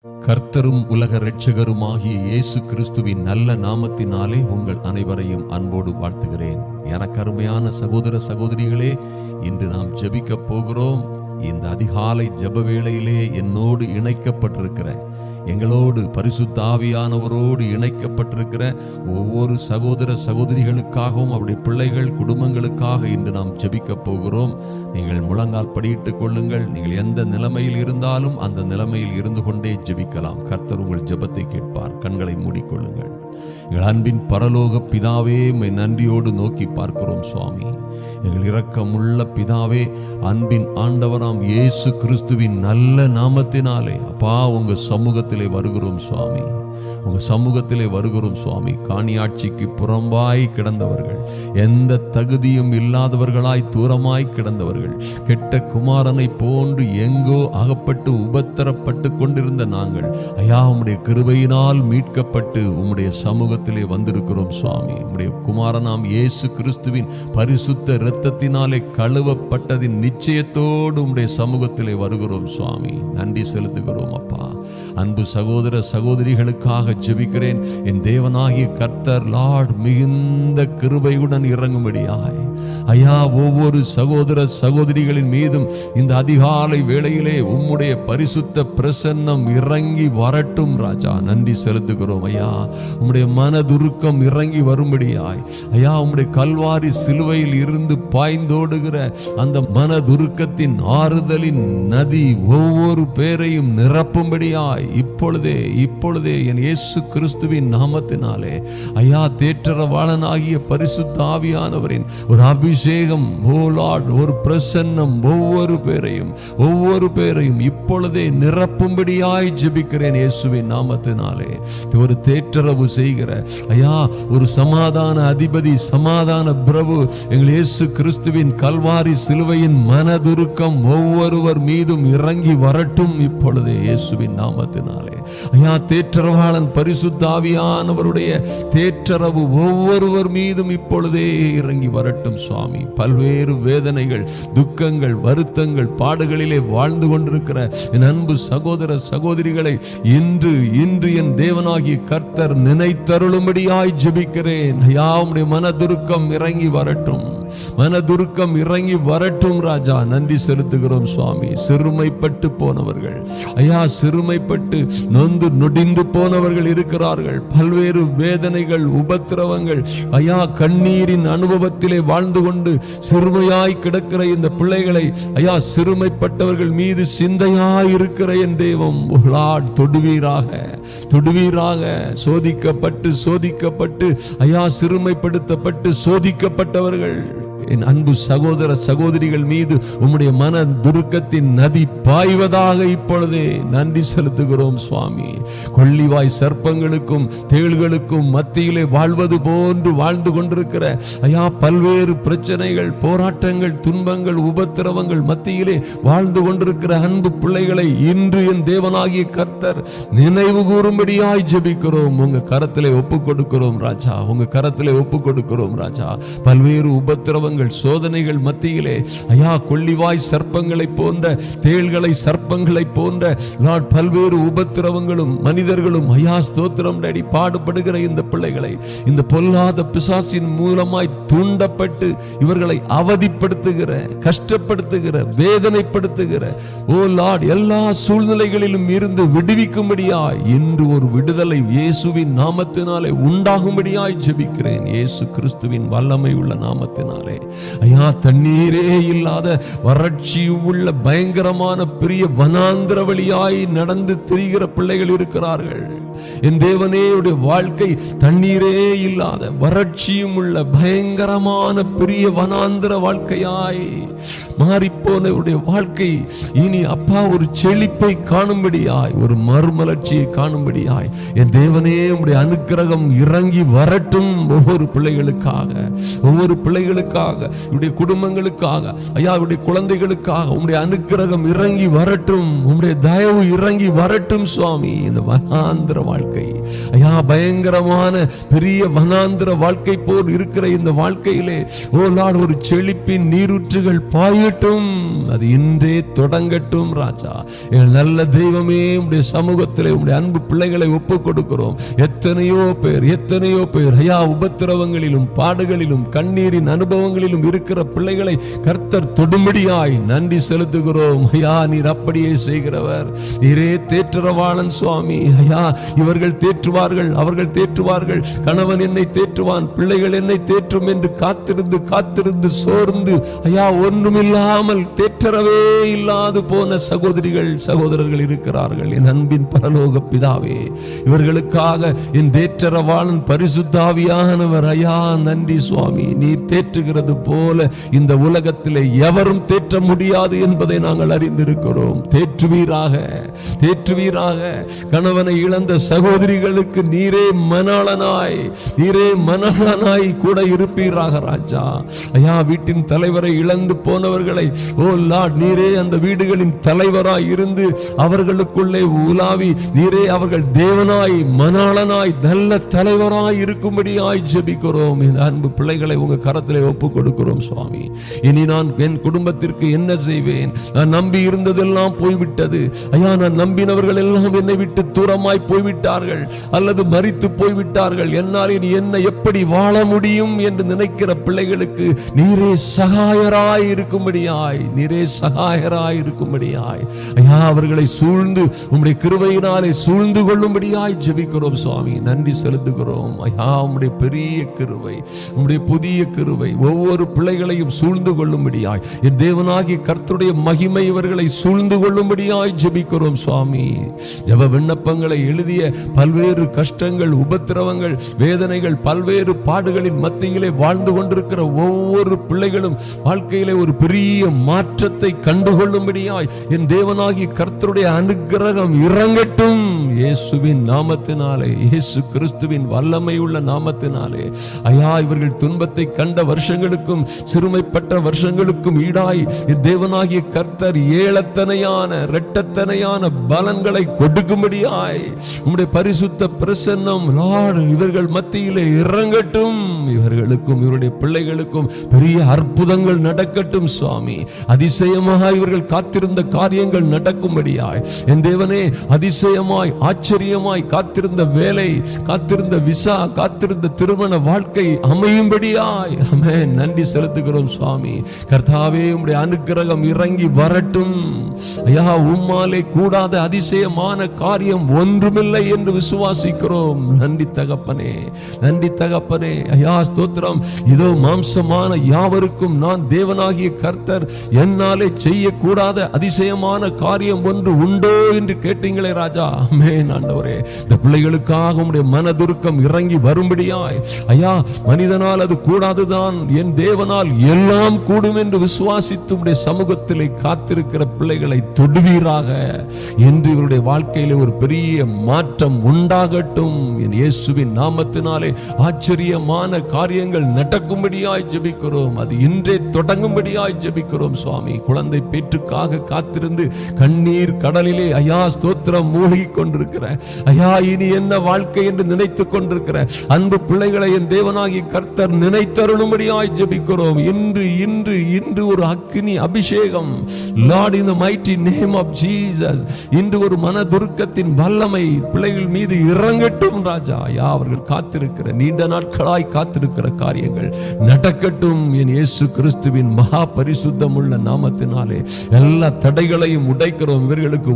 கர்த்தரும் உலக இரட்சகருமாகிய இயேசு கிறிஸ்துவின் நல்ல நாமத்தினாலே உங்கள் அனைவரையும் அன்போடு வாழ்த்துகிறேன். எனக்கு அருமையான சகோதர சகோதரிகளே, இன்று நாம் ஜெபிக்க போகிறோம். இந்த அதிகாலை ஜெப வேளையிலே என்னோடு இணைக்கப்பட்டிருக்கிற, எங்களோடு பரிசுத்த ஆவியானவரோடு இணைக்கப்பட்டிருக்கிற ஒவ்வொரு சகோதர சகோதரிகளுக்காகவும் அவருடைய பிள்ளைகள் குடும்பங்களுக்காக இன்று நாம் ஜெபிக்க போகிறோம். நீங்கள் முழங்கால் படியிட்டுக் கொள்ளுங்கள். நீங்கள் எந்த நிலைமையில் இருந்தாலும் அந்த நிலைமையில் இருந்து கொண்டே ஜெபிக்கலாம். கர்த்தர் உங்கள் ஜெபத்தை கேட்பார். கண்களை மூடிக்கொள்ளுங்கள். எங்கள் அன்பின் பரலோக பிதாவே, உம்மை நன்றியோடு நோக்கி பார்க்கிறோம் சுவாமி. எங்கள் இரக்கமுள்ள பிதாவே, அன்பின் ஆண்டவராம் இயேசு கிறிஸ்துவின் நல்ல நாமத்தினாலே அப்பா உங்க சமூகத்திலே வருகிறோம் சுவாமி. உங்க சமூகத்திலே வருகிறோம் சுவாமி. காணியாட்சிக்கு புறம்பாய் கிடந்தவர்கள், எந்த தகுதியும் இல்லாதவர்களாய் தூரமாய் கிடந்தவர்கள், கெட்ட குமாரனை போன்று எங்கோ அகப்பட்டு உபத்திரப்பட்டு கொண்டிருந்த நாங்கள் ஐயா உம்முடைய கிருபையினால் மீட்கப்பட்டு உம்முடைய சமூகத்திலே வந்திருக்கிறோம் சுவாமி. உம்முடைய குமாரனாம் இயேசு கிறிஸ்துவின் பரிசுத்த இரத்தத்தினாலே கழுவப்பட்டதின் நிச்சயத்தோடு உம்முடைய சமூகத்திலே வருகிறோம் சுவாமி. நன்றி செலுத்துகிறோம் அப்பா. அன்பு சகோதர சகோதரிகளுக்காக ஜெபிக்கிறேன். என் தேவனாகிய கர்த்தர் லார்ட் மிகுந்த கிருபையுடன் இறங்கும்படியாய் ஐயா ஒவ்வொரு சகோதர சகோதரிகளின் மீதும் இந்த அதிகாலை வேளையிலே உம்முடைய பரிசுத்த பிரசன்னம் இறங்கி வரட்டும் ராஜா. நன்றி செலுத்துகிறோம் ஐயா. உம்முடைய மனதுருக்கம் இறங்கி வரும்படியாய் ஐயா உம்முடைய கல்வாரி சிலுவையில் இருந்து பாய்ந்தோடுகிற அந்த மனதுருக்கத்தின் ஆறுதலின் நதி ஒவ்வொரு பேரையும் நிரப்பும்படியாய் இப்பொழுதே என் இயேசு கிறிஸ்துவின் நாமத்தினாலே ஐயா தேற்றரவாளனாகிய பரிசுத்த ஆவியானவரின் ஒரு அபிஷேகம், ஓ லார்ட், ஒரு பிரசன்னம் ஒவ்வொரு பேரையும் இப்பொழுதே நிரப்பும்படியாய் ஜெபிக்கிறேன் இயேசுவின் நாமத்தினாலே. ஒரு தேற்றரவு செய்கிற ஐயா ஒரு சமாதான அதிபதி, சமாதான பிரபு எங்கள் இயேசு கிறிஸ்துவின் கல்வாரி சிலுவையின் மனதுருக்கம் ஒவ்வொருவர் மீதும் இறங்கி வரட்டும் இப்பொழுதே இயேசுவின் நாமத்தினாலே. ஐயா தேற்றரவாளன் பரிசுத்த ஆவியானவருடைய தேற்றரவு ஒவ்வொருவர் மீதும் இப்பொழுதே இறங்கி வரட்டும் சுவாமி. பல்வேறு வேதனைகள், துக்கங்கள், வருத்தங்கள், பாடுகளிலே வாழ்ந்து கொண்டிருக்கிற என் அன்பு சகோதர சகோதரிகளை இன்று என் தேவனாகிய கர்த்தர் நினைத்தருளும்படியாய் ஜெபிக்கிறேன். ஐயா உம்முடைய மனதுருக்கம் இறங்கி வரட்டும், மனதுருக்கம் இறங்கி வரட்டும் ராஜா. நன்றி செலுத்துகிறோம் சுவாமி. சிறுமைப்பட்டு போனவர்கள் ஐயா, சிறுமைப்பட்டு நொந்து நொடிந்து போனவர்கள் இருக்கிறார்கள். பல்வேறு வேதனைகள், உபத்திரவங்கள் ஐயா கண்ணீரின் அனுபவத்திலே வாழ்ந்து கொண்டு சிறுமையாய் கிடக்கிற இந்த பிள்ளைகளை ஐயா சிறுமைப்பட்டவர்கள் மீது சிந்தையாய் இருக்கிற என் தெய்வம் தொடுவீராக. சோதிக்கப்பட்டு ஐயா சிறுமைப்படுத்தப்பட்டு சோதிக்கப்பட்டவர்கள் என் அன்பு சகோதர சகோதரிகள் மீது உம்முடைய மன துருக்கத்தின் நதி பாய்வதாக இப்பொழுதே நன்றி செலுத்துகிறோம் சுவாமி. கொள்ளிவாய் சர்ப்பங்களுக்கும் தேள்களுக்கும் மத்தியிலே வாழ்வது போன்று வாழ்ந்து கொண்டிருக்கிற ஐயா பல்வேறு பிரச்சனைகள், போராட்டங்கள், துன்பங்கள், உபத்திரவங்கள் மத்தியிலே வாழ்ந்து கொண்டிருக்கிற அன்பு பிள்ளைகளை இன்று என் தேவனாகிய கர்த்தர் நினைவு கூறும்படியாய் ஜெபிக்கிறோம். உங்க கரத்திலே ஒப்புக் கொடுக்கிறோம் ராஜா. உங்க கரத்திலே ஒப்புக் கொடுக்கிறோம் ராஜா. பல்வேறு உபத்திரவங்கள், சோதனைகள் மத்தியிலே ஐயா கொள்ளிவாய் சர்ப்பங்களை போன்ற, தேள்களை சர்ப்பங்களை போன்ற பல்வேறு உபத்திரவங்களும் மனிதர்களும் ஐயா ஸ்தோத்திரம் டேடி பாடுபடுகிற இந்த பிள்ளைகளை இந்த பொல்லாத பிசாசின் மூலமாய் தூண்டப்பட்டு இவர்களை அவதிப்படுத்துகிற, கஷ்டப்படுத்துகிற, வேதனைப்படுத்துகிற ஓ லார்ட் எல்லா சூழ்நிலைகளிலும் இருந்து விடுவிக்கும்படியாய் இன்று ஒரு விடுதலை இயேசுவின் நாமத்தினாலே உண்டாகும்படியாய் ஜெபிக்கிறேன். இயேசு கிறிஸ்துவின் வல்லமை உள்ள நாமத்தினாலே ஐயா தண்ணீரே இல்லாத வறட்சி உள்ள பயங்கரமான பெரிய வனாந்திர வழியாய் நடந்து திரிகிற பிள்ளைகள் இருக்கிறார்கள். என் தேவனே, வாழ்க்கை தண்ணீரே இல்லாத வறட்சியும் உள்ள பயங்கரமான பெரிய வனாந்திர வாழ்க்கையாய் மாறிப்போன வாழ்க்கை இனி அப்பா ஒரு செழிப்பை காணும்படியாய், ஒரு மறுமலர்ச்சியை காணும்படியாய் என் தேவனே உம்முடைய அனுக்கிரகம் இறங்கி வரட்டும் ஒவ்வொரு பிள்ளைகளுக்காக. இவருடைய குடும்பங்களுக்காக ஐயா, இவருடைய குழந்தைகளுக்காக உம்முடைய அனுக்கிரகம் இறங்கி வரட்டும், உம்முடைய தயவு இறங்கி வரட்டும் சுவாமி. இந்த வனாந்திர வாழ்க்கை ஐயா, பயங்கரமான பெரிய வனாந்திர வாழ்க்கை போல் இருக்கிற இந்த வாழ்க்கையிலே ஓ லார்ட், ஒரு செழிப்பின் நீரூற்றுகள் பாயட்டும், அது இன்றே தொடங்கட்டும் ராஜா. எங்கள் நல்ல தெய்வமே, உம்முடைய சமூகத்திலே உம்முடைய அன்பு பிள்ளைகளை ஒப்புக் கொடுக்கிறோம். எத்தனையோ பேர் ஐயா, உபத்திரவங்களிலும் பாடுகளிலும் கண்ணீரின் அனுபவங்களிலும் இருக்கிற பிள்ளைகளை கர்த்தர் தொடும்படியாய் நன்றி செலுத்துகிறோம் ஐயா. நீர் அப்படியே செய்கிறவர், நீரே தேற்றரவாளன் சுவாமி. ஐயா, இவர்கள் தேற்றுவார்கள், அவர்கள் தேற்றுவார்கள், கணவன் என்னை தேற்றுவான், பிள்ளைகள் என்னை தேற்றும் என்று காத்திருந்து சோர்ந்து ஐயா, ஒன்றுமில்லாமல் தேற்றரவே இல்லாது போன சகோதரர்கள் இருக்கிறார்கள். என் அன்பின் பரலோக பிதாவே, இவர்களுக்காக என் தேற்றரவாளன் பரிசுத்தாவியானவர் ஐயா, நன்றி சுவாமி. நீர் தேற்றுகிறது போல இந்த உலகத்திலே எவரும் தேற்ற முடியாது என்பதை நாங்கள் அறிந்திருக்கிறோம். தேற்றுவீராக. கணவனை இழந்த சகோதரிகளுக்கு நீரே மணாளனாய் கூட இருப்பீராக ராஜா. ஐயா, வீட்டின் தலைவரை இழந்து போனவர்களை ஓ லார்ட், நீரே அந்த வீடுகளின் தலைவராய் இருந்து அவர்களுக்குள்ளே உலாவி நீரே அவர்கள் தேவனாய் மணாளனாய் நல்ல தலைவராய் இருக்கும்படியாய் ஜெபிக்கிறோம். என் அன்பு பிள்ளைகளை உங்க கரத்திலே ஒப்புக் கொடுக்கிறோம் சுவாமி. இனி நான் என் குடும்பத்திற்கு என்ன செய்வேன்? நான் நம்பி இருந்ததெல்லாம் போய்விட்டது ஐயா, நான் நம்பினவர்கள் எல்லாம் என்னை விட்டு தூரமாய் போய்விட்டார்கள் அல்லது மரித்து போய்விட்டார்கள், என்னால் இனி என்ன எப்படி வாழ முடியும் என்று நினைக்கிற பிள்ளைகளுக்கு நீரே சகாயராய் இருக்கும்படியாய் ஐயா, அவர்களை சூழ்ந்து உம்முடைய கிருபையினாலே சூழ்ந்து கொள்ளும்படியாய் ஜெபிக்கிறோம் சுவாமி. நன்றி செலுத்துகிறோம் ஐயா. உம்முடைய பெரிய கிருபை, உம்முடைய புதிய கிருபை ஒவ்வொரு பிள்ளைகளையும் சூழ்ந்து கொள்ளும்படியாய், என் தேவனாகிய கர்த்தருடைய மகிமை இவர்களை சூழ்ந்து கொள்ளும்படியாய் ஜெபிக்கிறோம் சுவாமி. ஜெப விண்ணப்பங்களை எழுதிய பல்வேறு கஷ்டங்கள், உபத்திரவங்கள், வேதனைகள், பல்வேறு பாடுகளின் மத்தியிலே வாழ்ந்து கொண்டிருக்கிற ஒவ்வொரு பிள்ளைகளும் வாழ்க்கையிலே ஒரு பெரிய மாற்றத்தை கண்டுகொள்ளும்படியாய் என் தேவனாகிய கர்த்தருடைய அனுக்கிரகம் இறங்கட்டும். இயேசுவின் நாமத்தினாலே, இயேசு கிறிஸ்துவின் வல்லமை உள்ள நாமத்தினாலே ஐயா, இவர்கள் துன்பத்தை கண்ட வருஷங்களுக்கும் சிறுமைப்பட்ட வருஷங்களுக்கும் ஈடாய் என் தேவனாகிய கர்த்தர் ஏழத்தனையான இரட்டத்தனையான பலன்களை கொடுக்கும்படியாய் உம்முடைய பரிசுத்த பிரசன்னம் லார்ட் இவர்கள் மத்தியிலே இறங்கட்டும். இவர்களுக்கும் இவருடைய பிள்ளைகளுக்கும் பெரிய அற்புதங்கள் நடக்கட்டும் சுவாமி. அதிசயமாக இவர்கள் காத்திருந்த காரியங்கள் நடக்கும்படியாய் என் தேவனே, அதிசயமாய் ஆச்சரியமாய் காத்திருந்த வேலை, காத்திருந்த விசா, காத்திருந்த திருமண வாழ்க்கை அமையும்படியாய் ஆமென். நன்றி செலுத்துகிறோம் சுவாமி. கர்த்தாவே, உம்முடைய அனுக்கிரகம் இறங்கி வரட்டும் ஐயா. உம்மாலே கூடாத அதிசயமான காரியம் ஒன்றுமில்லை என்று விசுவாசிக்கிறோம். நன்றி தகப்பனே ஐயா, ஸ்தோத்திரம். இதோ மாம்சமான யாவருக்கும் நான் தேவனாகிய கர்த்தர் என்னாலே செய்யக்கூடாத அதிசயமான காரியம் ஒன்று உண்டோ என்று கேட்டீங்களே ராஜா. ஆமென் ஆண்டவரே. இந்த பிள்ளைகளுக்காக உம்முடைய மனதுருக்கம் இறங்கி வரும்படியாய் ஐயா, மனிதனால் அது கூடாதுதான், என் தேவனால் எல்லாம் கூடும் என்று விசுவாசித்து உம்முடைய சமூகத்திலே காத்திருக்கிற பிள்ளைகளை தொடுவீராக என்று இவருடைய வாழ்க்கையிலே ஒரு பெரிய மாற்றம் உண்டாகட்டும். என் இயேசுவின் நாமத்தினாலே ஆச்சரியமான காரியங்கள் நடக்கும்படியாய் ஜெபிக்கிறோம். அது இன்றே தொடங்கும்படியாய் ஜெபிக்கிறோம் சுவாமி. குழந்தை பேற்றுக்காக காத்திருந்து கண்ணீர் கடலிலே ஐயா ஸ்தோத்திரம் மூழ்கி கொண்டிருக்கிற ஐயா, இனி என்ன வாழ்க்கை என்று நினைத்துக் கொண்டிருக்கிற அன்பு பிள்ளைகளை என் தேவனாகிய கர்த்தர் நினைத்தருளும்படியாய் ஜெபிக்கிறோம். இன்று ஒரு அக்கினி அபிஷேகம் Lord in the mighty name of Jesus. இன்று ஒரு மனதுருக்கத்தின் வல்லமை பிள்ளைகள் மீது இறங்கட்டும் ராஜா. ஐயா, அவர்கள் காத்திருக்கிற நீண்ட நாட்களாய் காத்திருக்கிற காரியங்கள் நடக்கட்டும். என் இயேசு கிறிஸ்துவின் மகா பரிசுத்தம் உள்ள நாமத்தினாலே எல்லா தடைகளையும் உடைக்கிறோம். இவர்களுக்கு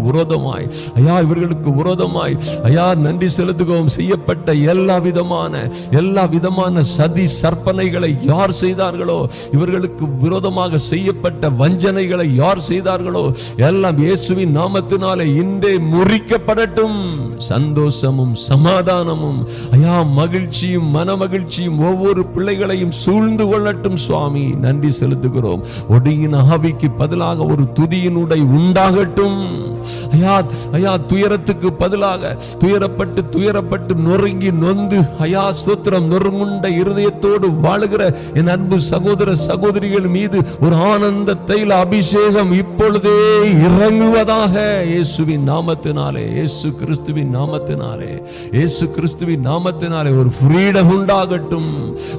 விரோதமாய் ஐயா நன்றி செலுத்துகிறோம். செய்யப்பட்ட எல்லா விதமான சதி சற்பனைகளை யார் செய்தார்களோ, இவர்களுக்கு விரோதமாக செய்யப்பட்ட வஞ்சனைகளை யார் செய்தார்களோ, எல்லாம் இயேசுவின் நாமத்தினாலே இன்றே முறிக்கப்படட்டும். சந்தோஷமும் சமாதானமும் ஐயா மகிழ்ச்சியும் மனமகிழ்ச்சியும் ஒவ்வொரு பிள்ளைகளையும் சூழ்ந்து கொள்ளட்டும் சுவாமி. நன்றி செலுத்துகிறோம். ஒடுங்கின ஆவிக்கு பதிலாக ஒரு துதியின் உடை உண்டாகட்டும். ஐயா துயரத்துக்கு பதிலாக துயரப்பட்டு நொறுங்கி நொந்து ஐயா ஸ்தோத்திரம் நொறுங்குண்ட இருதயத்தோடு வாழுகிற என் அன்பு சகோதர சகோதரிகள் மீது ஒரு ஆனந்த தைல அபிஷேகம் இப்பொழுதே இறங்குவதாக. இயேசுவின் நாமத்தினாலே, இயேசு கிறிஸ்துவின் நாமத்தினாலே, இயேசு கிறிஸ்துவின் நாமத்தினாலே ஒரு ஃப்ரீடம் உண்டாகட்டும்,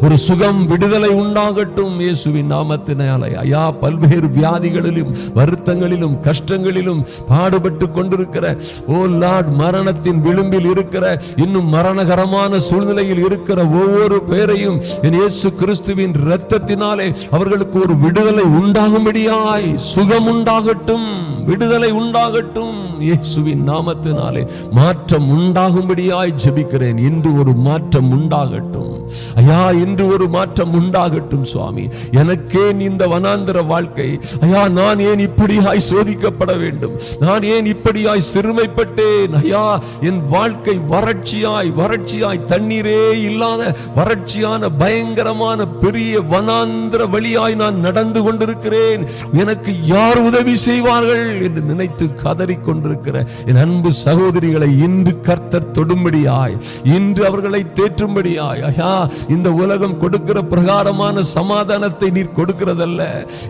ஒரு சுகம் விடுதலை உண்டாகட்டும் இயேசுவின் நாமத்தினாலே. ஐயா, பல்வேறு வியாதிகளிலும் வருத்தங்களிலும் கஷ்டங்களிலும் பாடுபட்டு கொண்டிருக்கிற, ஓ லார்ட், மரணத்தின் விளிம்பில் இருக்கிற, இன்னும் மரணகரமான சூழ்நிலையில் இருக்கிற ஒவ்வொரு பேரையும் என் இயேசு கிறிஸ்துவின் இரத்தத்தினாலே அவர்களுக்கு ஒரு விடுதலை உண்டாகும்படியாய், சுகம் உண்டாகட்டும், விடுதலை உண்டாகட்டும் இயேசுவின் நாமத்தினாலே. மாற்றம் உண்டாகும்படியாய் ஜெபிக்கிறேன். இன்று ஒரு மாற்றம் உண்டாகட்டும் ஐயா, இன்று ஒரு மாற்றம் உண்டாகட்டும் சுவாமி. எனக்கே இந்த வனாந்தர வாழ்க்கை ஐயா, நான் ஏன் இப்படியாய் சோதிக்கப்பட வேண்டும்? நான் ஏன் இப்படியாய் சிறுமைப்பட்டேன்? ஐயா, என் வாழ்க்கை வறட்சியாய் தண்ணீரே இல்லாத வறட்சியான பயங்கரமான பெரிய வனாந்தர வழியாய் நான் நடந்து கொண்டிருக்கிறேன். எனக்கு யார் உதவி செய்வார்கள் என்று நினைத்து கதறிக் கொண்டிருக்கிற என் அன்பு சகோதரிகளை இன்று கர்த்தர் தொடும்படியாய், இன்று அவர்களை தேற்றும்படியாய். ஐயா, இந்த உலகம் கொடுக்கிற பிரகாரமான சமாதானத்தை நீர் கொடுக்கிறதல்ல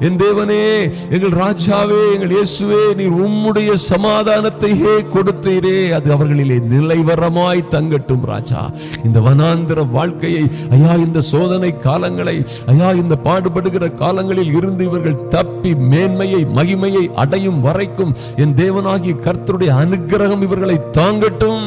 என் தேவனே, எங்கள் ராஜாவே, எங்கள் இயேசுவே, நீர் உம்முடைய சமாதானத்தையே கொடுத்தீரே, அது அவர்களிலே நிலைவரமாய் தங்கட்டும் ராஜா. இந்த வனாந்தர வாழ்க்கையை ஐயா, இந்த சோதனை காலங்களை ஐயா, இந்த பாடுபடுகிற காலங்களில் இருந்து இவர்கள் தப்பி மேன்மையை மகிமையை அடையும் வரைக்கும் என் தேவனாகிய கர்த்தருடைய அனுக்கிரகம் இவர்களை தாங்கட்டும்.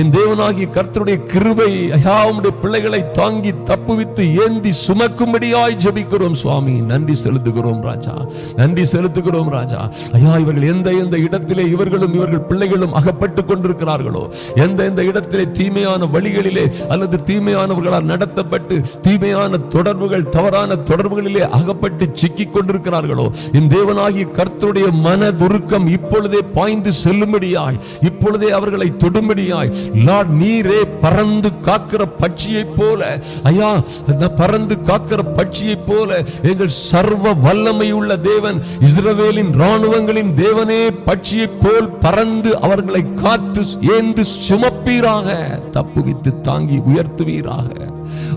என் தேவனாகிய கர்த்தருடைய கிருபை ஐயா, உம்முடைய பிள்ளைகளை தாங்கி தப்புவித்து ஏந்தி சுமக்கும்படியாய் ஜெபிக்கிறோம் சுவாமி. நன்றி செலுத்துகிறோம் ராஜா, நன்றி செலுத்துகிறோம் ராஜா. ஐயா, இவர்கள் எந்த இடத்திலே இவர்களும் இவர்கள் பிள்ளைகளும் அகப்பட்டு கொண்டிருக்கிறார்களோ, எந்த இடத்திலே தீமையான வழிகளிலே அல்லது தீமையானவர்களால் நடத்தப்பட்டு தீமையான தொடர்புகள், தவறான தொடர்புகளிலே அகப்பட்டு சிக்கிக் கொண்டிருக்கிறார்களோ, என் தேவனாகிய கர்த்தருடைய மனதுருக்கம் இப்பொழுதே பாய்ந்து செல்லும்படியாய், இப்பொழுதே அவர்களை தொடும்படியாய் லார்ட், நீரே பறந்து காக்கிற பட்சியை போல ஐயா, பறந்து காக்கிற பட்சியை போல எங்கள் சர்வ வல்லமை உள்ள தேவன், இஸ்ரவேலின் ராணுவங்களின் தேவனே, பட்சியை போல் பறந்து அவர்களை காத்து ஏந்து சுமப்பீராக, தப்புவித்து தாங்கி உயர்த்துவீராக.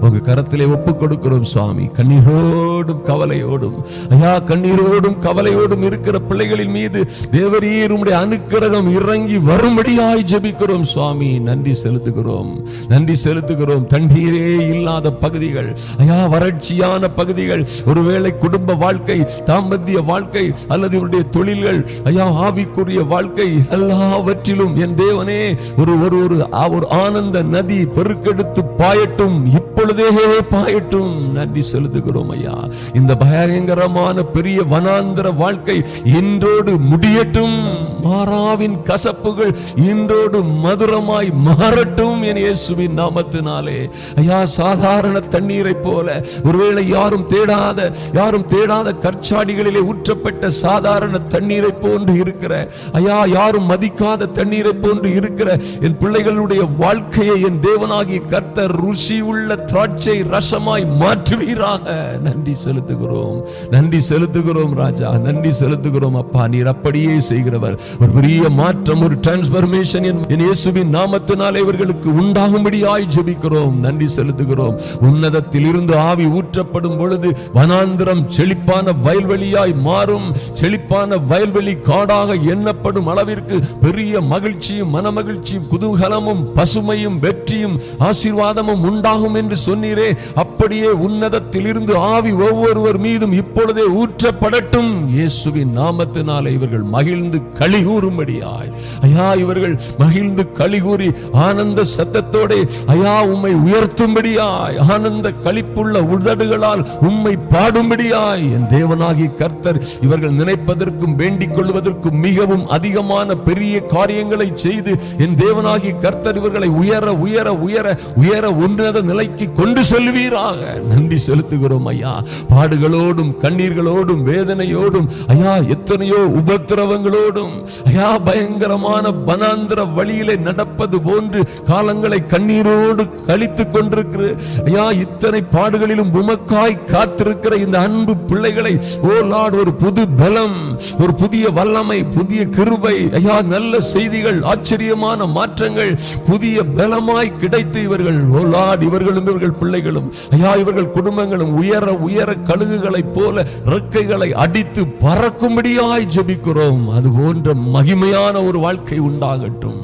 உங்க கரத்திலே ஒப்புக் கொடுக்கிறோம் சுவாமி. கண்ணீரோடும் கவலையோடும் ஐயா, கண்ணீரோடும் கவலையோடும் இருக்கிற பிள்ளைகளின் மீது தேவரீர் உம்முடைய அனுக்கிரகம் இறங்கி வரும்படியாய் ஜெபிக்கிறோம் சுவாமி. நன்றி செலுத்துகிறோம், நன்றி செலுத்துகிறோம். தண்ணீரே இல்லாத பகுதிகள் ஐயா, வறட்சியான பகுதிகள், ஒருவேளை குடும்ப வாழ்க்கை, தாம்பத்திய வாழ்க்கை அல்லது இவருடைய தொழில்கள் ஐயா, ஆவிக்குரிய வாழ்க்கை, எல்லாவற்றிலும் என் தேவனே ஒரு ஆனந்த நதி பெருக்கெடுத்து பாயட்டும், இப்பொழுதே பாயட்டும். நன்றி செலுத்துகிறோம் ஐயா. இந்த பயங்கரமான பெரிய வனாந்தர வாழ்க்கை இன்றோடு முடியட்டும். மாறாவின் கசப்புகள் இன்றோடு மதுரமாய் மாறட்டும் என் இயேசுவின் நாமத்தினாலே. ஐயா, சாதாரண தண்ணீரை போல, ஒருவேளை யாரும் தேடாத கற்சாடிகளிலே ஊற்றப்பட்ட சாதாரண தண்ணீரை போன்று இருக்கிற ஐயா, யாரும் மதிக்காத தண்ணீரை போன்று இருக்கிற என் பிள்ளைகளுடைய வாழ்க்கையை என் தேவனாகிய கர்த்தர் ருசி உள்ள திராட்சை ரசமாய் மாற்றுவீராக. நன்றி செலுத்துகிறோம், நன்றி செலுத்துகிறோம் ராஜா, நன்றி செலுத்துகிறோம் அப்பா. நீர் அப்படியே செய்கிறவர். ஒரு பெரிய மாற்றம், ஒரு டிரான்ஸ்பர்மேஷன் என் இயேசுவின் நாமத்தினாலே இவர்களுக்கு உண்டாகும்படியாய் ஜெபிக்கிறோம். நன்றி செலுத்துகிறோம். உன்னதத்தில் இருந்து ஆவி ஊற்றப்படும் பொழுது வனாந்திரம் செழிப்பான வயல்வெளியாய் மாறும். செழிப்பான வயல்வெளி காடாக எண்ணப்படும் அளவிற்கு பெரிய மகிழ்ச்சியும் மனமகிழ்ச்சியும் குதூகலமும் பசுமையும் வெற்றியும் ஆசீர்வாதமும் உண்டாகும் என்று சொன்னீரே, அப்படியே உன்னதத்தில் இருந்து ஆவி ஒவ்வொருவர் மீதும் இப்பொழுதே ஊற்றப்படட்டும். இயேசுவின் நாமத்தினாலே இவர்கள் மகிழ்ந்து களி கூறும்படியாய் ஐயா, இவர்கள் மகிழ்ந்து களி கூறி ஆனந்த சத்தத்தோட ஐயா உம்மை உயர்த்தும்படியாய், ஆனந்த களிப்புள்ள உதடுகளால் உம்மை பாடும்படியாய் என் தேவனாகிய கர்த்தர் இவர்கள் நினைப்பதற்கும் வேண்டிக் கொள்வதற்கும் மிகவும் அதிகமான பெரிய காரியங்களை செய்து என் தேவனாகிய கர்த்தர் இவர்களை உயர உயர உயர உயர உன்னத நிலைக்கு கொண்டு செல்வீராக. நன்றி செலுத்துகிறோம் ஐயா. பாடுகளோடும் கண்ணீர்களோடும் வேதனையோடும் ஐயா, எத்தனையோ உபத்திரவங்களோடும் ஐயா, பயங்கரமான வனாந்தர வழியிலே நடப்பது போன்று காலங்களை கண்ணீரோடு கழித்துக் கொண்டிருக்கிற ஐயா, இத்தனை பாடுகளிலும் உமக்காய் காத்திருக்கிற இந்த அன்பு பிள்ளைகளை ஓ லார்ட், ஒரு புது பலம், ஒரு புதிய வல்லமை, புதிய கிருபை ஐயா, நல்ல செய்திகள், ஆச்சரியமான மாற்றங்கள் புதிய பலமாய் கிடைத்து இவர்கள் ஓ லார்ட், இவர்களும் குடும்பங்களும் இவர்கள் பிள்ளைகளும் ஐயா இவர்கள் குடும்பங்களும் உயர உயர கழுகுகளைப் போல ரெக்கைகளை அடித்து பறக்கும்படியாய் ஜெபிக்கிறோம். அது போன்ற மகிமையான ஒரு வாழ்க்கை உண்டாகட்டும்.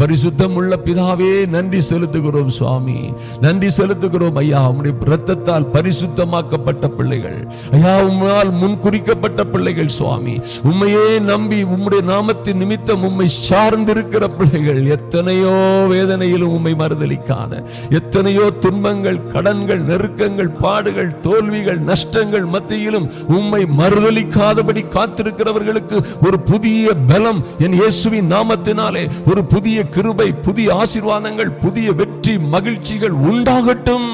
பரிசுத்தம் உள்ள பிதாவே நன்றி செலுத்துகிறோம் சுவாமி, நன்றி செலுத்துகிறோம் ஐயா. உம்முடைய இரத்தத்தால் பரிசுத்தமாக்கப்பட்ட பிள்ளைகள் ஐயா, உம்மால் முன் குறிக்கப்பட்ட பிள்ளைகள் சுவாமி, உம்மையே நம்பி உம்முடைய நாமத்தின் நிமித்தம் உம்மை சார்ந்திருக்கிற பிள்ளைகள், எத்தனையோ வேதனையிலும் உம்மை மறுதலிக்காத, எத்தனையோ துன்பங்கள், கடன்கள், நெருக்கங்கள், பாடுகள், தோல்விகள், நஷ்டங்கள் மத்தியிலும் உம்மை மறுதலிக்காதபடி காத்திருக்கிறவர்களுக்கு ஒரு புதிய பலம் என் இயேசுவின் நாமத்தினாலே, ஒரு புதிய கிருபை, புதிய ஆசீர்வாதங்கள், புதிய வெற்றி, மகிழ்ச்சிகள் உண்டாகட்டும்.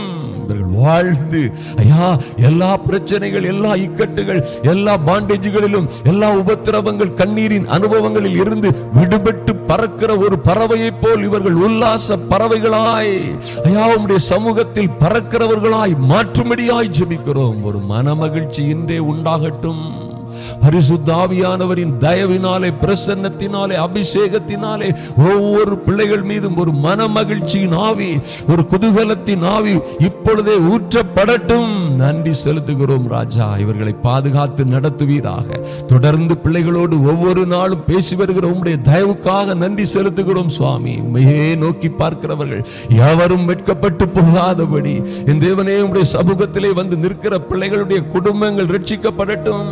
வாழ்ந்து ஐயா எல்லா பிரச்சனைகள், எல்லா இக்கட்டுகள், எல்லா பாண்டேஜ்களிலும், எல்லா உபத்திரவங்கள், கண்ணீரின் அனுபவங்களில் இருந்து விடுபட்டு பறக்கிற ஒரு பறவையை போல் இவர்கள் உல்லாச பறவைகளாய் ஐயா உம்முடைய சமூகத்தில் பறக்கிறவர்களாய் மாற்றும்படியாய் ஜெபிக்கிறோம். ஒரு மனமகிழ்ச்சி இன்றே உண்டாகட்டும். பரிசுத்த ஆவியானவரின் தயவினாலே, பிரசன்னத்தினாலே, அபிஷேகத்தினாலே ஒவ்வொரு பிள்ளைகள் மீதும் ஒரு மனமகிழ்ச்சியின் ஆவி, ஒரு குதூகலத்தின் ஆவி இப்பொழுதே ஊற்றப்படட்டும். நன்றி செலுத்துகிறோம் ராஜா. இவர்களை பாதுகாத்து நடத்துவீராக. தொடர்ந்து பிள்ளைகளோடு ஒவ்வொரு நாளும் பேசி வருகிற உம்முடைய தயவுக்காக நன்றி செலுத்துகிறோம் சுவாமி. உம்மையே நோக்கி பார்க்கிறவர்கள் எவரும் வெட்கப்பட்டு போகாதபடி என் தேவனே உம்முடைய சமூகத்திலே வந்து நிற்கிற பிள்ளைகளுடைய குடும்பங்கள் ரட்சிக்கப்படட்டும்,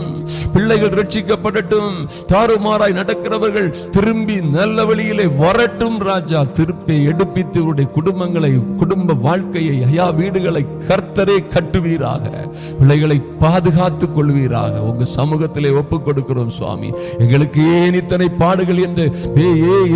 பிள்ளைகள் ரட்சிக்கப்படட்டும். தாறுமாறாய் நடக்கிறவர்கள் திரும்பி நல்ல வழியிலே வரட்டும் ராஜா. திருப்பி எடுப்பித்து குடும்பங்களை, குடும்ப வாழ்க்கையை, ஐயா வீடுகளை கர்த்தரே கட்டுவீராக. பிள்ளைகளை பாதுகாத்துக் கொள்வீராக. உங்க சமூகத்திலே ஒப்புக் கொடுக்கிறோம் சுவாமி. எங்களுக்கு ஏன் இத்தனை பாடுகள் என்று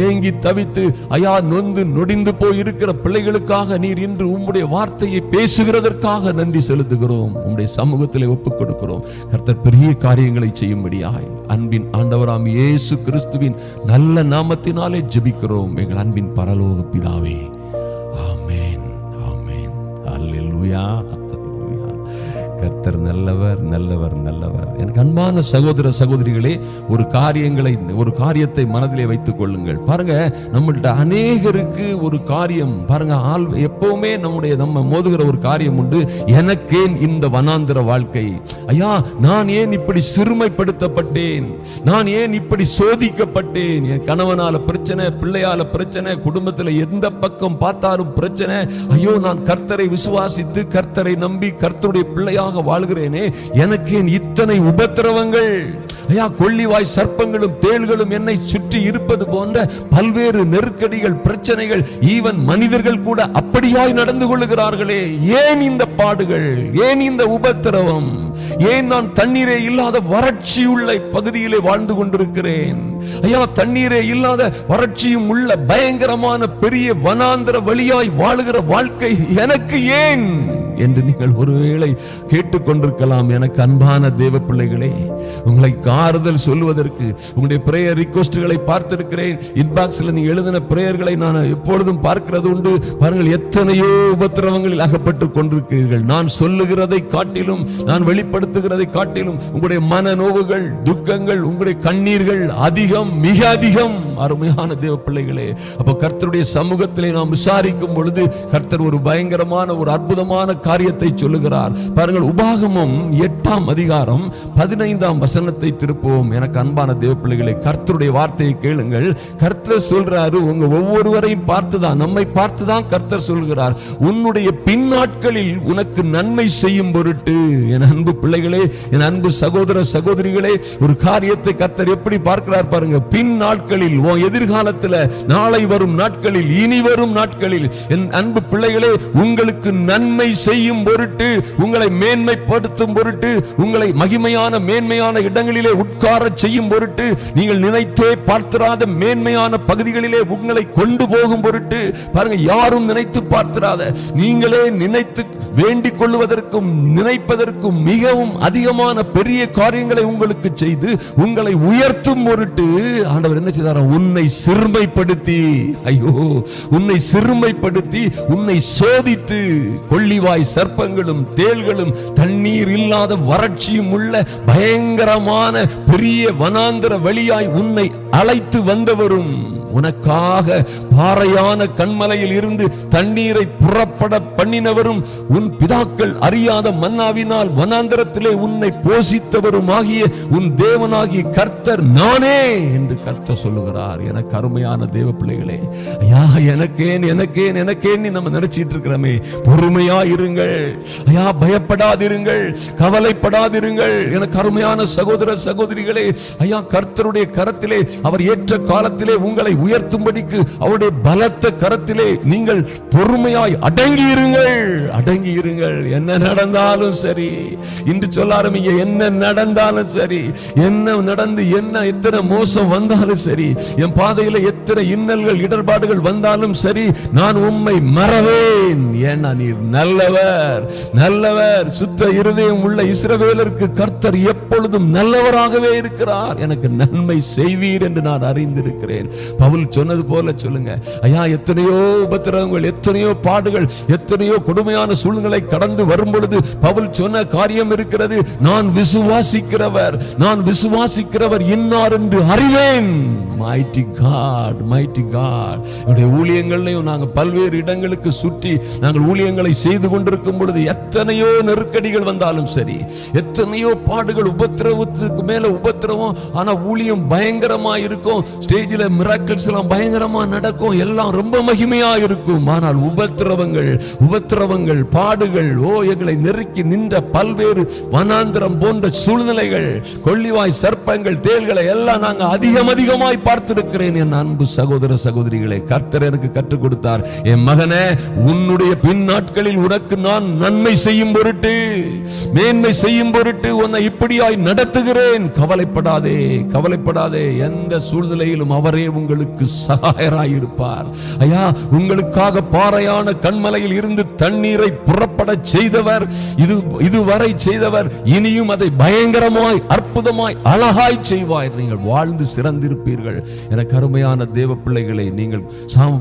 ஏங்கி தவித்து ஐயா நொந்து நொடிந்து போய் இருக்கிற பிள்ளைகளுக்காக நீர் இன்று உம்முடைய வார்த்தையை பேசுகிறதற்காக நன்றி செலுத்துகிறோம். உம்முடைய சமூகத்திலே ஒப்புக் கொடுக்கிறோம். கர்த்தர் பெரிய காரியங்களை செய்யும்படியாய் அன்பின் ஆண்டவராம் இயேசு கிறிஸ்துவின் நல்ல நாமத்தினாலே ஜெபிக்கிறோம் எங்கள் அன்பின் பரலோக பிதாவே. ஆமென், ஆமென், அல்லேலூயா. கர்த்தர் நல்லவர், நல்லவர், நல்லவர். எனக்கு அன்பான சகோதர சகோதரிகளே, ஒரு காரியத்தை மனதிலே வைத்துக் கொள்ளுங்கள். பாருங்க, நம்மள்ட்ட அநேகருக்கு ஒரு காரியம் பாருங்க, எப்பவுமே நம்ம மோதுகிற ஒரு காரியம் உண்டு. எனக்கேன் இந்த வனாந்திர வாழ்க்கை? ஐயா, நான் ஏன் இப்படி சிறுமைப்படுத்தப்பட்டேன்? நான் ஏன் இப்படி சோதிக்கப்பட்டேன்? என் கணவனால பிரச்சனை, பிள்ளையால பிரச்சனை, குடும்பத்தில் எந்த பக்கம் பார்த்தாலும் பிரச்சனை. ஐயோ, நான் கர்த்தரை விசுவாசித்து, கர்த்தரை நம்பி, கர்த்தருடைய பிள்ளையாக வாழ்கிறேனே, எனக்கு இத்தனை உபத்திரவங்கள். ஐயா, கொள்ளிவாய் சர்ப்பங்களும் தேள்களும் என்னை சுற்றி இருப்பது போன்ற பல்வேறு நெருக்கடிகள், பிரச்சனைகள், ஈவன் மனிதர்கள் கூட அப்படியாய் நடந்து கொள்ளுகிறார்களே. ஏன் இந்த பாடுகள்? ஏன் இந்த உபத்திரவம்? ஏன் நான் தண்ணீரே இல்லாத வறட்சியுள்ள பகுதியிலே வாழ்ந்து கொண்டிருக்கிறேன்? ஐயா, தண்ணீரே இல்லாத வறட்சியும் உள்ள பயங்கரமான பெரிய வனாந்திர வழியாய் வாழுகிற வாழ்க்கை எனக்கு ஏன் என்று நீங்கள் ஒருவேளை கேட்டுக்கொண்டிருக்கலாம். எனக்கு அன்பான தேவ பிள்ளைகளே, உங்களை ஆறுதல் சொல்வதற்கு உங்களுடைய பிரேயர் ரிக்வெஸ்ட்களை பார்த்திருக்கிறேன். இன்பாக்ஸ்ல நீங்க எழுதின பிரேயர்களை நான் எப்பொழுதும் பார்க்கிறது உண்டு. பாருங்கள், எத்தனையோ உபத்திரவங்களில் அகப்பட்டு கொண்டிருக்கிறீர்கள். நான் சொல்லுகிறதை காட்டிலும், நான் வெளிப்படுத்துகிறதை காட்டிலும் உங்களுடைய மன நோவுகள், துக்கங்கள், உங்களுடைய கண்ணீர்கள் அதிகம், மிக அதிகம். அருமையான தேவ பிள்ளைகளே, அப்ப கர்த்தருடைய சமூகத்திலே நாம் விசாரிக்கும் பொழுது கர்த்தர் ஒரு பயங்கரமான, ஒரு அற்புதமான காரியத்தை சொல்லுகிறார். பாருங்கள், உபாகமம் 8ஆம் அதிகாரம் 15ஆம் வசனத்தை திருப்புவோம். எனக்கு அன்பான தேவ பிள்ளைகளே, கர்த்தருடைய வார்த்தையை கேளுங்கள். கர்த்தர் சொல்றாரு, உங்க ஒவ்வொருவரையும் பார்த்துதான், நம்மை பார்த்துதான் கர்த்தர் சொல்கிறார், உன்னுடைய பின்னாட்களில் உனக்கு நன்மை செய்யும் பொருட்டு. என் அன்பு பிள்ளைகளே, என் அன்பு சகோதர சகோதரிகளே, ஒரு காரியத்தை கர்த்தர் எப்படி பார்க்கிறார் பாருங்க. பின் நாட்களில், எதிர்காலத்தில், நாளை வரும் நாட்களில், இனி வரும் நாட்களில், என் அன்பு பிள்ளைகளே, உங்களுக்கு நன்மை செய்யும் பொருட்டு, உங்களை மேன்மைப்படுத்தும் பொருட்டு, உங்களை மகிமையான மேன்மையான இடங்களிலே உட்கார செய்யும் பொருட்டு, நீங்கள் நினைத்தே பார்த்திராத மேன்மையான பகுதிகளிலே உங்களை கொண்டு போகும் பொருட்டு. பாருங்க, யாரும் நினைத்து பார்த்திராத, நீங்களே நினைத்து வேண்டிக் கொள்வதற்கும் நினைப்பதற்கும் மிகவும் அதிகமான பெரிய காரியங்களை உங்களுக்கு செய்து உங்களை உயர்த்தும் பொருட்டு ஆண்டவர் என்ன செய்தார்? உன்னை சிறுமைப்படுத்தி, ஐயோ, உன்னை சிறுமைப்படுத்தி, உன்னை சோதித்து, கொள்ளிவாய் சர்ப்பங்களும் தேள்களும் தண்ணீர் இல்லாத வறட்சியும் உள்ள பயங்கரமான பெரிய வனாந்திர வழியாய் உன்னை அழைத்து வந்தவரும், உனக்காக பாறையான கண்மலையில் இருந்து தண்ணீரை புறப்பட பண்ணினவரும் உன் பிதாக்கள் அறியாத மன்னாவினால் வனாந்தரத்திலே உன்னை போஷித்தவரும் ஆகிய உன் தேவனாகிய கர்த்தர் நானே என்று கர்த்தர் சொல்லுகிறார். எனக்கு அருமையான தேவ பிள்ளைகளே, ஐயா எனக்கேன் நம்ம நினைச்சிட்டு இருக்கிறோமே, பொறுமையா இருங்கள் ஐயா, பயப்படாதிருங்கள், கவலைப்படாதிருங்கள். எனக்கு அருமையான சகோதர சகோதரிகளே, ஐயா கர்த்தருடைய கரத்திலே அவர் ஏற்ற காலத்திலே உங்களை உயர்த்தும்படிக்கு அவருடைய பலத்த கரத்திலே நீங்கள் பொறுமையாய் அடங்கி இருங்கள். என்ன நடந்தாலும் சரி, இன்று சொல்ல ஆரம்பிங்க, என்ன நடந்தாலும் சரி, என்ன நடந்து என்ன எத்தனை மோசம் வந்தாலும் சரி, என் பாதையில எத்தனை இன்னல்கள் இடர்பாடுகள் வந்தாலும் சரி, நான் உம்மை மறவேன். ஏன்னா நீர் நல்லவர். சுத்த இருதயம் உள்ள இஸ்ரவேலருக்கு கர்த்தர் எப்பொழுதும் நல்லவராகவே இருக்கிறார். எனக்கு நன்மை செய்வீர் என்று நான் அறிந்திருக்கிறேன். பவுல் சொன்னது போல சொல்லுங்க ஐயா, எத்தனையோ உபத்திரவங்கள், எத்தனையோ பாடுகள், எத்தனையோ கொடுமையான சூழ்நிலை கடந்து வரும் பொழுது பவுல் சொன்ன காரியம் இருக்கிறது, நான் விசுவாசிக்கிறவர் இன்னார் என்று அறிவேன். mighty God ஊழியங்களையும் நாங்கள் பல்வேறு இடங்களுக்கு சுற்றி நாங்கள் ஊழியங்களை செய்து கொண்டிருக்கும் பொழுது எத்தனையோ நெருக்கடிகள் வந்தாலும் சரி, எத்தனையோ பாடுகள், உபத்திரவத்துக்கு மேல உபத்திரவம், ஆனா ஊழியம் பயங்கரமா இருக்கும். ஸ்டேஜில் மிராக்கிள்ஸ் எல்லாம் பயங்கரமா நடக்கும், எல்லாம் ரொம்ப மகிமையா இருக்கும். ஆனால் உபத்திரவங்கள் பாடுகள் எங்களை நெருக்கி நின்ற பல்வேறு வனாந்திரம் போன்ற சூழ்நிலைகள், கொள்ளிவாய் சர்ப்பங்கள், தேள்களை எல்லாம் நாங்கள் அதிகமாய் பார்த்திருக்கிறேன். என் அன்பு சகோதர சகோதரிகளை, கர்த்தர் எனக்கு கற்றுக் கொடுத்தார், என் மகனே, உன்னுடைய பின் நாட்களில் உனக்கு நான் நன்மை செய்யும் பொருட்டு, மேன்மை செய்யும் பொருட்டு உன்னை இப்படியாய் நடத்துகிறேன். கவலைப்படாதே. எந்த சூழ்நிலையிலும் அவரே உங்களுக்கு சகாயராய் இருப்பார். ஐயா, உங்களுக்காக பாறையான கண்மலையில் இருந்து தண்ணீரை புறப்பட செய்தவர், இதுவரை செய்தவர், இனியும் அதை பயங்கரமாய், அற்புதமாய், அழகாய் செய்வார். நீங்கள் வாழ்ந்து சிறந்திருப்பீர்கள். எனக்கு அருமையான தேவ பிள்ளைகளை, நீங்கள்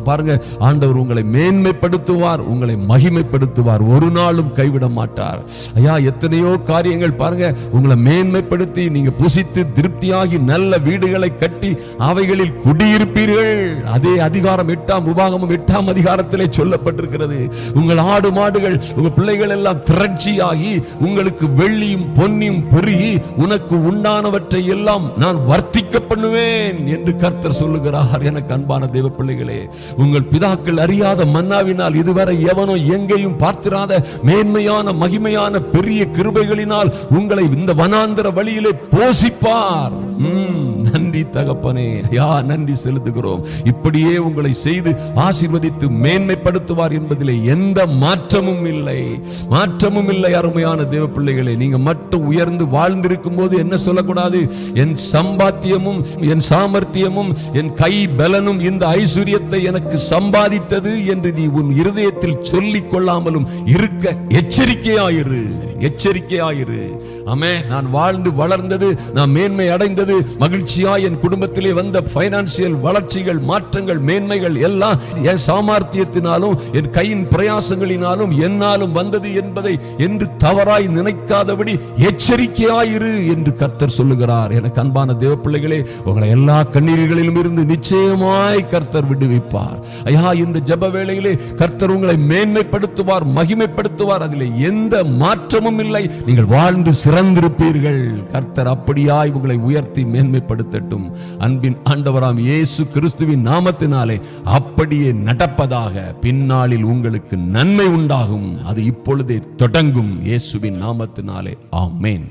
பாருங்க, ஆண்டவர் உங்களை மேன்மைப்படுத்துவார், உங்களை மகிமைப்படுத்துவார், ஒரு நாளும் கைவிட மாட்டார். ஐயா, எத்தனையோ காரியங்கள் பாருங்க, உங்களை மேன்மைப்படுத்தி நீங்க புசித்து திருப்தியாகி நல்ல வீடுகளை கட்டி அவைகளில் குடியிருப்பீர்கள். அதே அதிகாரம் உபாகமம் 8ஆம் அதிகாரத்திலே சொல்லப்பட்டிருக்கிறது. உங்கள் ஆடு மாடுகள், உங்க பிள்ளைகள் எல்லாம் திரட்சியாகி உங்களுக்கு வெள்ளியும் பொன்னியும் பெருகி உனக்கு உண்டானவற்றை எல்லாம் நான் வர்த்திக்க பண்ணுவேன் என்று கர்த்தர் சொல்லுகிறார். எனக்கு அன்பான தேவ பிள்ளைகளே, உங்கள் பிதாக்கள் அறியாத மன்னாவினால் இதுவரை எவனோ எங்கேயும் பார்த்திராத மேன்மையான மகிமையான பெரிய கிருபைகளினால் உங்களை இந்த வனாந்தர வழியிலே போஷிப்பார். நன்றி தகப்பனே, ஐயா நன்றி செலுத்துகிறோம். இப்படியே உங்களை செய்து ஆசீர்வதித்து மேன்மைப்படுத்துவார் என்பதிலே எந்த மாற்றமும் இல்லை. அருமையான தேவ பிள்ளைகளே, நீங்க மட்டும் உயர்ந்து வாழ்ந்திருக்கும் போது என்ன சொல்லக்கூடாது, என் சம்பாத்தியமும் என் சாமர்த்தியமும் என் கை பலனும் இந்த ஐஸ்வர்யத்தை எனக்கு சம்பாதித்தது என்று நீ உன் இருதயத்தில் சொல்லிக் கொள்ளாமலும் இருக்க எச்சரிக்கையாயிரு. ஆமென். நான் வாழ்ந்து வளர்ந்தது, நான் மேன்மை அடைந்தது, மகிழ்ச்சியா என் குடும்பத்திலே வந்த பைனான்சியல் வளர்ச்சிகள், மாற்றங்கள், மேன்மைகள் எல்லாம் என் சாமர்த்தியத்தினாலும் என் கையின் பிரயாசங்களினாலும் என்னாலும் வந்தது என்பதை என்று தவறாய் நினைக்காதபடி எச்சரிக்கையாயிரு என்று கர்த்தர் சொல்லுகிறார். எனக்கு அன்பான தேவ பிள்ளைகளே, உங்களை எல்லா கண்ணீர்களிலும் இருந்து நிச்சயமாய் கர்த்தர் விடுவிப்பார். ஐயா, இந்த ஜெப வேளையிலே கர்த்தர் உங்களை மேன்மைப்படுத்துவார், மகிமைப்படுத்துவார். அதிலே எந்த மாற்றமும் இல்லை. நீங்கள் வாழ்ந்து சிறந்திருப்பீர்கள். கர்த்தர் அப்படியாய் உங்களை உயர்த்தி மேன்மைப்படுத்தட்டும். அன்பின் ஆண்டவராம் இயேசு கிறிஸ்துவின் நாமத்தினாலே அப்படியே நடப்பதாக. பின்னாளில் உங்களுக்கு நன்மை உண்டாகும். அது இப்பொழுதே தொடங்கும். இயேசுவின் நாமத்தினாலே ஆமென்.